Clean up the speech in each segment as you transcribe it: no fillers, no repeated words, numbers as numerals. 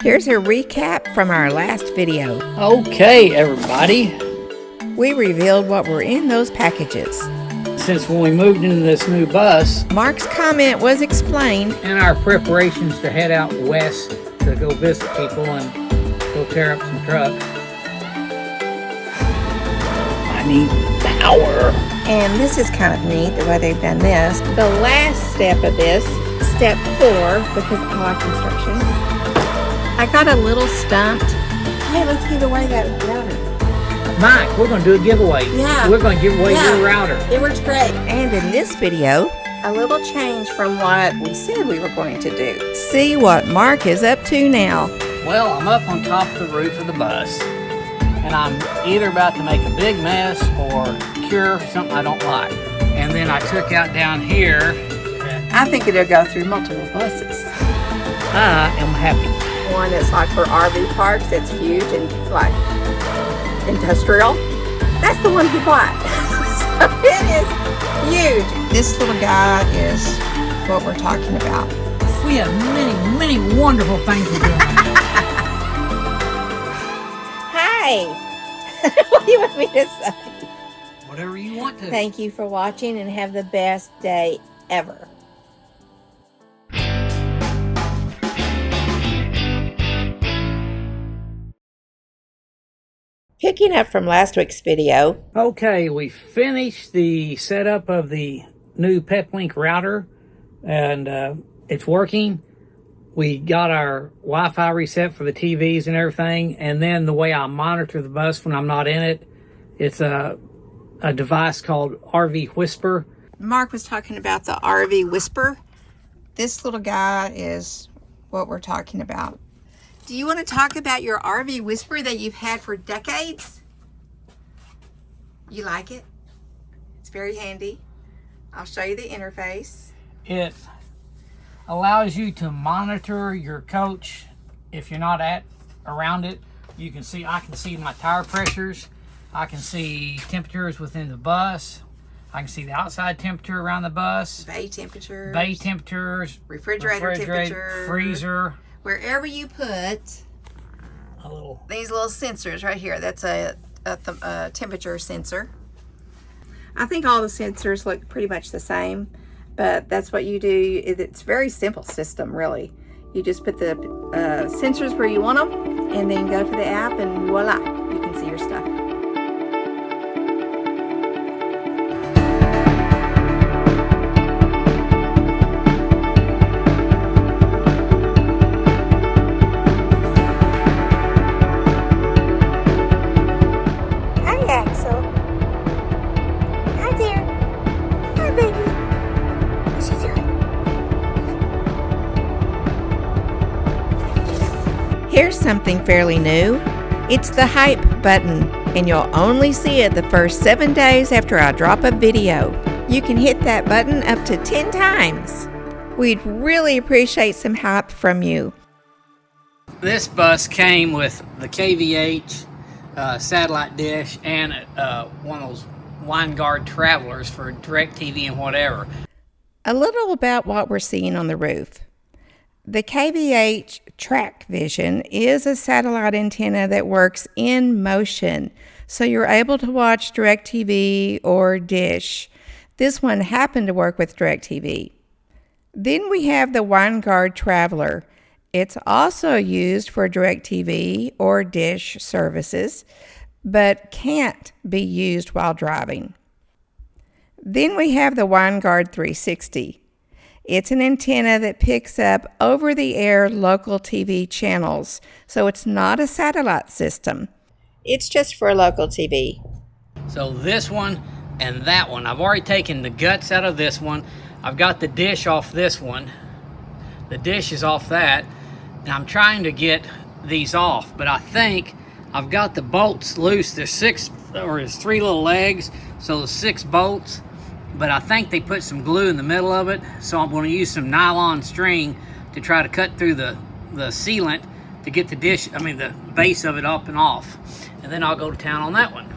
Here's a recap from our last video. Okay, everybody. We revealed what were in those packages. Since when we moved into this new bus, Mark's comment was explained, and our preparations to head out west to go visit people and go tear up some trucks. I need power. and this is kind of neat the way they've done this. The last step of this, step 4, because I like instructions, I got a little stumped. Hey, let's give away that router. Mike, we're going to do a giveaway. Yeah. We're going to give away your router. It works great. And in this video, a little change from what we said we were going to do. See what Mark is up to now. Well, I'm up on top of the roof of the bus, and I'm either about to make a big mess or cure something I don't like. And then I took out down here. I think it'll go through multiple buses. I am happy. One that's like for RV parks, that's huge and like industrial. That's the one he bought. So it is huge. This little guy is what we're talking about. We have many, many wonderful things to do. Hi. What do you want me to say? Whatever you want to. Thank you for watching and have the best day ever. Picking up from last week's video. Okay, we finished the setup of the new Peplink router, and it's working. We got our Wi-Fi reset for the TVs and everything, and then the way I monitor the bus when I'm not in it, it's a device called RV Whisper. Mark was talking about the RV Whisper. This little guy is what we're talking about. Do you want to talk about your RV Whisper that you've had for decades? You like it? It's very handy. I'll show you the interface. It allows you to monitor your coach if you're not around it. You can see, I can see my tire pressures. I can see temperatures within the bus. I can see the outside temperature around the bus. Bay temperatures. Bay temperatures. Refrigerator temperature. Freezer. Wherever you put these little sensors right here, that's a temperature sensor. I think all the sensors look pretty much the same, but that's what you do. It's a very simple system, really. You just put the sensors where you want them, and then go to the app, and voila, you can see your stuff. Axel. Hi there. Hi, baby. What's she doing? Here's something fairly new. It's the hype button, and you'll only see it the first 7 days after I drop a video. You can hit that button up to 10 times. We'd really appreciate some hype from you. This bus came with the KVH satellite dish and one of those Winegard Trav'lers for DirectTV and whatever. A little about what we're seeing on the roof. The KVH Track Vision is a satellite antenna that works in motion, so you're able to watch DirectTV or Dish. This one happened to work with DirectTV. Then we have the Winegard Trav'ler. It's also used for DirectTV or Dish services, but can't be used while driving. Then we have the Winegard 360. It's an antenna that picks up over-the-air local TV channels, so it's not a satellite system. It's just for local TV. So this one and that one, I've already taken the guts out of this one. I've got the dish off this one. The dish is off that. And I'm trying to get these off, but I think I've got the bolts loose. There's 3 little legs, so there's 6 bolts, but I think they put some glue in the middle of it, so I'm going to use some nylon string to try to cut through the sealant to get the base of it up and off, and then I'll go to town on that one.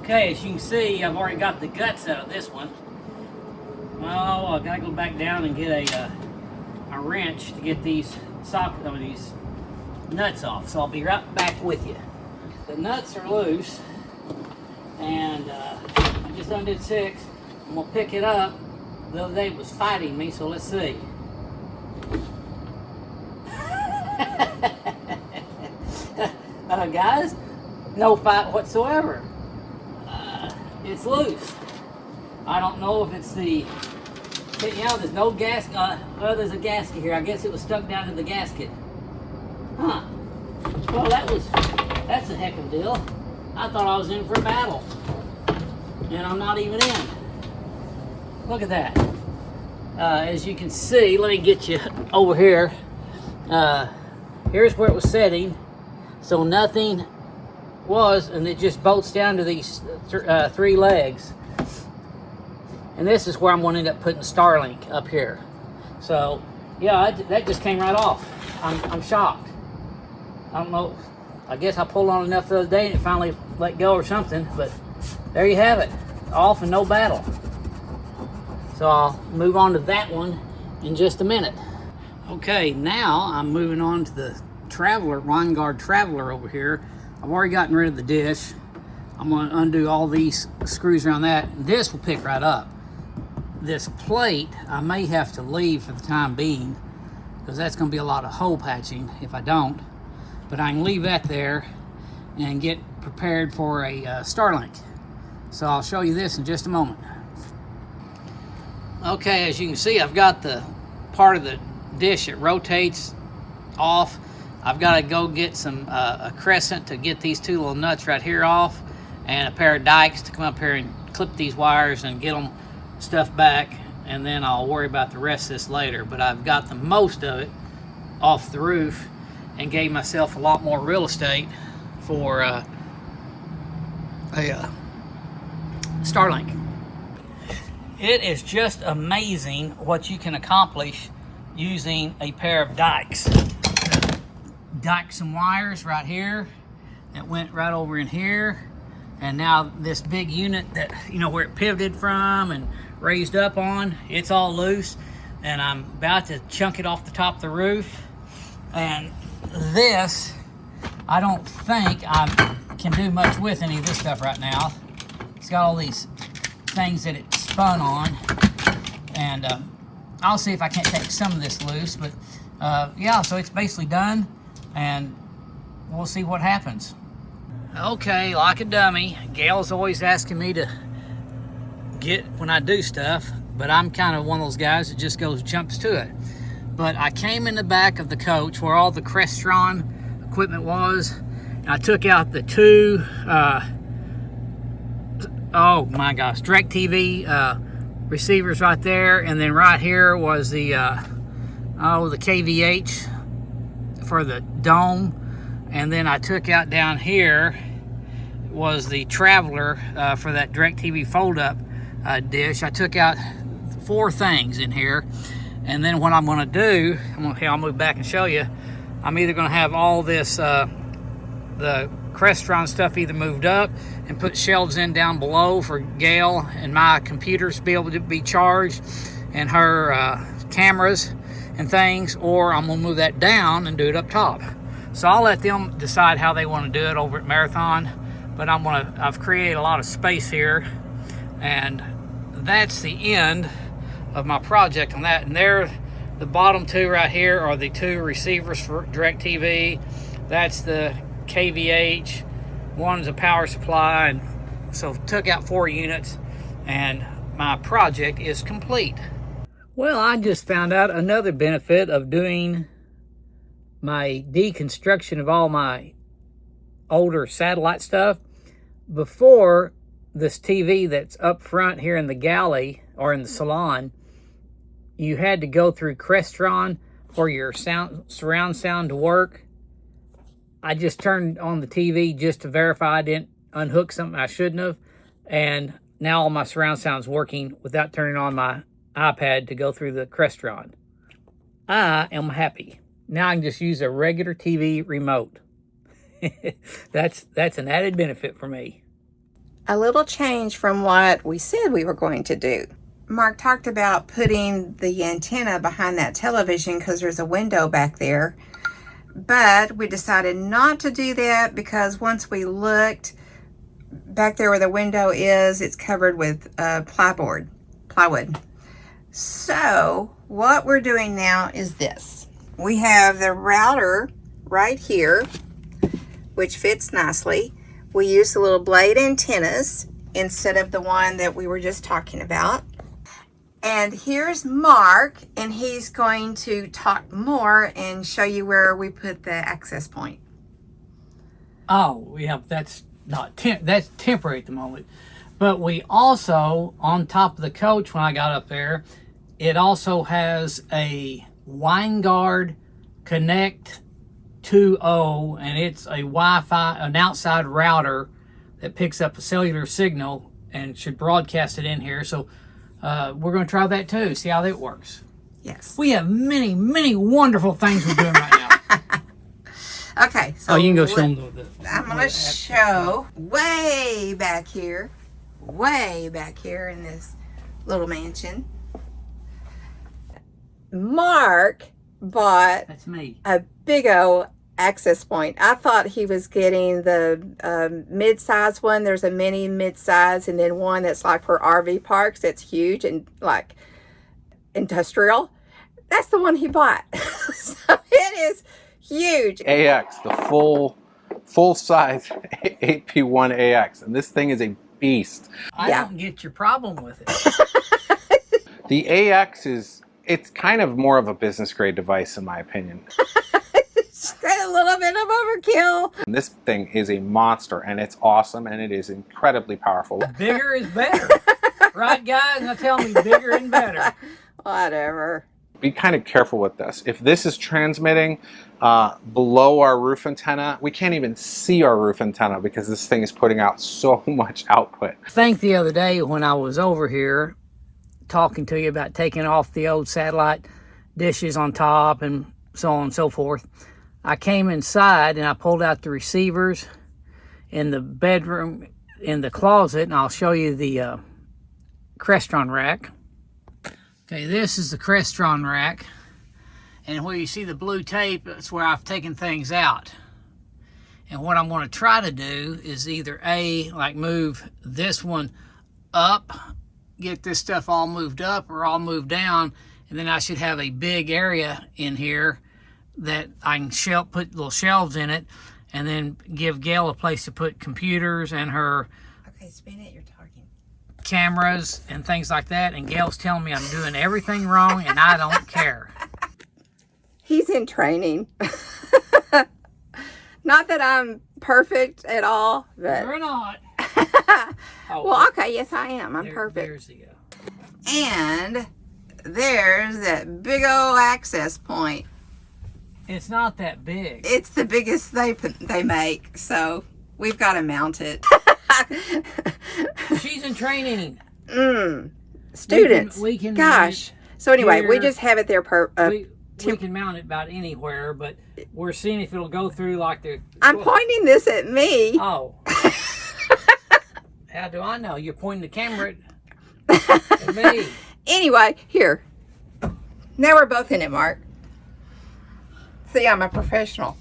Okay, as you can see, I've already got the guts out of this one. Oh, I gotta go back down and get a wrench to get these these nuts off. So I'll be right back with you. The nuts are loose, and I just undid 6. I'm gonna pick it up. The other day it was fighting me, so let's see. Guys, no fight whatsoever. It's loose. I don't know if it's the, there's no gasket. There's a gasket here. I guess it was stuck down to the gasket. Huh. Well, that's a heck of a deal. I thought I was in for a battle, and I'm not even in. Look at that. As you can see, let me get you over here. Here's where it was setting. So nothing was, and it just bolts down to these 3 legs. And this is where I'm going to end up putting StarLink up here. So, yeah, that just came right off. I'm shocked. I don't know. I guess I pulled on enough the other day and it finally let go or something. But there you have it. Off and no battle. So I'll move on to that one in just a minute. Okay, now I'm moving on to the Trav'ler, Winegard Trav'ler over here. I've already gotten rid of the dish. I'm going to undo all these screws around that. This will pick right up. This plate I may have to leave for the time being, because that's going to be a lot of hole patching if I don't. But I can leave that there and get prepared for a StarLink. So I'll show you this in just a moment. Okay, as you can see, I've got the part of the dish that rotates off. I've got to go get some a crescent to get these 2 little nuts right here off, and a pair of dikes to come up here and clip these wires and get them stuffed back, and then I'll worry about the rest of this later. But I've got the most of it off the roof and gave myself a lot more real estate for a StarLink. It is just amazing what you can accomplish using a pair of dikes. Dike some wires right here that went right over in here, and now this big unit that, you know, where it pivoted from and raised up on, it's all loose, and I'm about to chunk it off the top of the roof. And this, I don't think I can do much with any of this stuff right now. It's got all these things that it spun on, and I'll see if I can't take some of this loose. But yeah, so it's basically done, and we'll see what happens. Okay, like a dummy, Gail's always asking me to get when I do stuff, but I'm kind of one of those guys that just jumps to it. But I came in the back of the coach where all the Crestron equipment was, and I took out the 2 oh my gosh, DirectTV receivers right there, and then right here was the the KVH for the Dome, and then I took out down here was the Trav'ler for that DirectTV fold-up dish. I took out 4 things in here, and then what I'm going to do, I'll move back and show you. I'm either going to have all this the Crestron stuff either moved up and put shelves in down below for Gail and my computers to be able to be charged, and her cameras and things, or I'm gonna move that down and do it up top. So I'll let them decide how they want to do it over at Marathon, but I've created a lot of space here, and that's the end of my project on that. And there, the bottom 2 right here are the 2 receivers for DirectTV. That's the KVH, one's a power supply, and so took out 4 units, and my project is complete. Well, I just found out another benefit of doing my deconstruction of all my older satellite stuff. Before, this TV that's up front here in the galley or in the salon, you had to go through Crestron for your surround sound to work. I just turned on the TV just to verify I didn't unhook something I shouldn't have, and now all my surround sound's working without turning on my iPad to go through the Crestron. I am happy. Now I can just use a regular TV remote. That's an added benefit for me. a little change from what we said we were going to do. Mark talked about putting the antenna behind that television because there's a window back there. But we decided not to do that because once we looked back there where the window is, it's covered with plywood. So what we're doing now is this. We have the router right here, which fits nicely. We use the little blade antennas instead of the one that we were just talking about. And here's Mark, and he's going to talk more and show you where we put the access point. Oh, yeah, that's that's temporary at the moment. But we also, on top of the coach when I got up there, it also has a Winegard Connect 2.0, and it's a Wi-Fi, an outside router that picks up a cellular signal and should broadcast it in here. So we're going to try that too, see how that works. Yes. We have many, many wonderful things we're doing right now. Okay. So you can go show them I'm going to show way back here in this little mansion. Mark bought That's me. a big old access point. I thought he was getting the mid-size one. There's a mini mid-size and then one that's like for RV parks that's huge and like industrial. That's the one he bought. So it is huge. AX, the full size 8P1 AX, and this thing is a beast. I don't get your problem with it. The AX it's kind of more of a business grade device in my opinion. A little bit of overkill. And this thing is a monster, and it's awesome, and it is incredibly powerful. Bigger is better. Right, guys? Now tell me bigger and better. Whatever. Be kind of careful with this. If this is transmitting below our roof antenna, we can't even see our roof antenna because this thing is putting out so much output. I think the other day when I was over here talking to you about taking off the old satellite dishes on top and so on and so forth, I came inside and I pulled out the receivers in the bedroom, in the closet, and I'll show you the Crestron rack. Okay, this is the Crestron rack, and where you see the blue tape, that's where I've taken things out. And what I'm going to try to do is either like move this one up, get this stuff all moved up or all moved down, and then I should have a big area in here that I can put little shelves in it, and then give Gail a place to put computers and her spin it, you're talking. Cameras and things like that. And Gail's telling me I'm doing everything wrong, and I don't care. He's in training. Not that I'm perfect at all, but You're not. well, okay, yes I am. I'm perfect. There's the And there's that big old access point. It's not that big. It's the biggest they make, so we've got to mount it. She's in training. Students. We can Gosh. So anyway, here. we just have it there. We can mount it about anywhere, but we're seeing if it'll go through like the... I'm pointing this at me. Oh. How do I know? You're pointing the camera at me. Anyway, here. Now we're both in it, Mark. See, I'm a professional.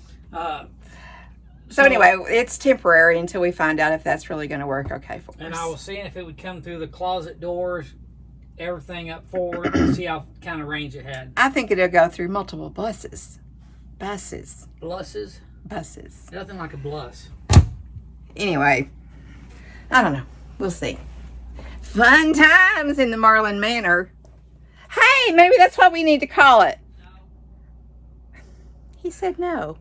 So anyway, it's temporary until we find out if that's really going to work okay for us. And I was seeing if it would come through the closet doors, everything up forward, and see how kind of range it had. I think it'll go through multiple buses. Buses. Blusses? Buses. Nothing like a bluss. Anyway, I don't know. We'll see. Fun times in the Marlin Manor. Hey, maybe that's what we need to call it. No. He said no.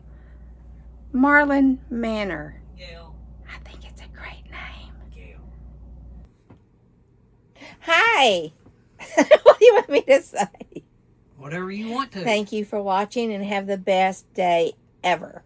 Marlin Manor. Gail. I think it's a great name. Gail. Hi. What do you want me to say? Whatever you want to. Thank you for watching and have the best day ever.